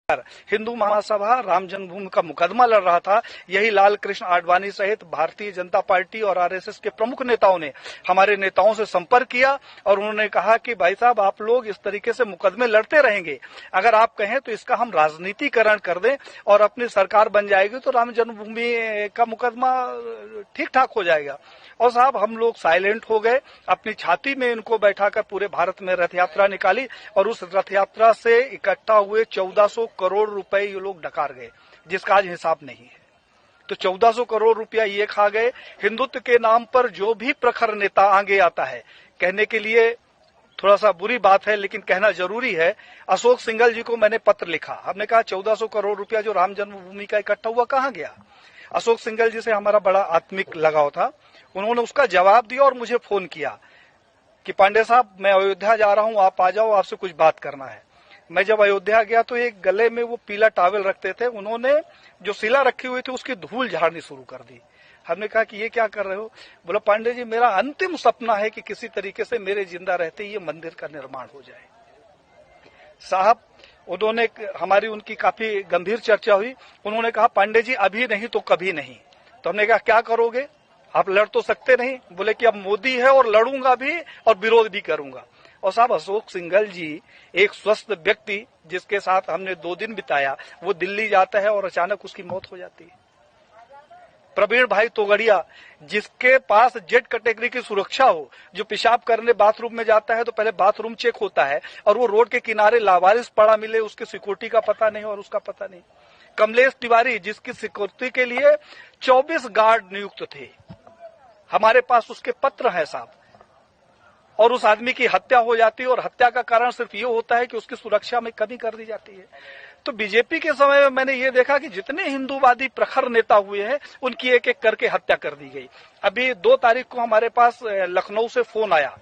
हिंदू महासभा राम जन्मभूमि का मुकदमा लड़ रहा था। यही लाल कृष्ण आडवाणी सहित भारतीय जनता पार्टी और आरएसएस के प्रमुख नेताओं ने हमारे नेताओं से संपर्क किया और उन्होंने कहा कि भाई साहब, आप लोग इस तरीके से मुकदमे लड़ते रहेंगे, अगर आप कहें तो इसका हम राजनीतिकरण कर दें और अपनी सरकार बन जाएगी तो राम जन्मभूमि का मुकदमा ठीक ठाक हो जाएगा। और साहब, हम लोग साइलेंट हो गए, अपनी छाती में इनको बैठाकर पूरे भारत में रथ यात्रा निकाली और उस रथ यात्रा से इकट्ठा हुए 1400 करोड़ रुपए ये लोग डकार गए, जिसका आज हिसाब नहीं है। तो 1400 करोड़ रुपया ये खा गए। हिंदुत्व के नाम पर जो भी प्रखर नेता आगे आता है, कहने के लिए थोड़ा सा बुरी बात है लेकिन कहना जरूरी है, अशोक सिंघल जी को मैंने पत्र लिखा। हमने कहा 1400 करोड़ रुपया जो राम जन्मभूमि का इकट्ठा हुआ कहां गया। अशोक सिंघल जी से हमारा बड़ा आत्मिक लगाव था। उन्होंने उसका जवाब दिया और मुझे फोन किया कि पांडे साहब, मैं अयोध्या जा रहा हूं, आप आ जाओ, आपसे कुछ बात करना है। मैं जब अयोध्या गया तो एक गले में वो पीला टॉवेल रखते थे, उन्होंने जो शिला रखी हुई थी उसकी धूल झाड़नी शुरू कर दी। हमने कहा कि ये क्या कर रहे हो। बोला, पांडे जी, मेरा अंतिम सपना है कि किसी तरीके से मेरे जिंदा रहते ये मंदिर का निर्माण हो जाए। साहब, उन्होंने हमारी उनकी काफी गंभीर चर्चा हुई। उन्होंने कहा, पांडे जी, अभी नहीं तो कभी नहीं। तो हमने कहा, क्या करोगे, आप लड़ तो सकते नहीं। बोले कि अब मोदी है और लड़ूंगा भी और विरोध भी करूंगा। और साहब, अशोक सिंघल जी एक स्वस्थ व्यक्ति जिसके साथ हमने 2 दिन बिताया, वो दिल्ली जाता है और अचानक उसकी मौत हो जाती है। प्रवीण भाई तोगड़िया, जिसके पास जेड कैटेगरी की सुरक्षा हो, जो पेशाब करने बाथरूम में जाता है तो पहले बाथरूम चेक होता है और वो रोड के किनारे लावारिस पड़ा मिले, उसके सिक्योरिटी का पता नहीं और उसका पता नहीं। कमलेश तिवारी, जिसकी सिक्योरिटी के लिए 24 गार्ड नियुक्त थे, हमारे पास उसके पत्र हैं साहब, और उस आदमी की हत्या हो जाती है और हत्या का कारण सिर्फ ये होता है कि उसकी सुरक्षा में कमी कर दी जाती है। तो बीजेपी के समय में मैंने ये देखा कि जितने हिंदूवादी प्रखर नेता हुए हैं उनकी एक एक करके हत्या कर दी गई। अभी 2 तारीख को हमारे पास लखनऊ से फोन आया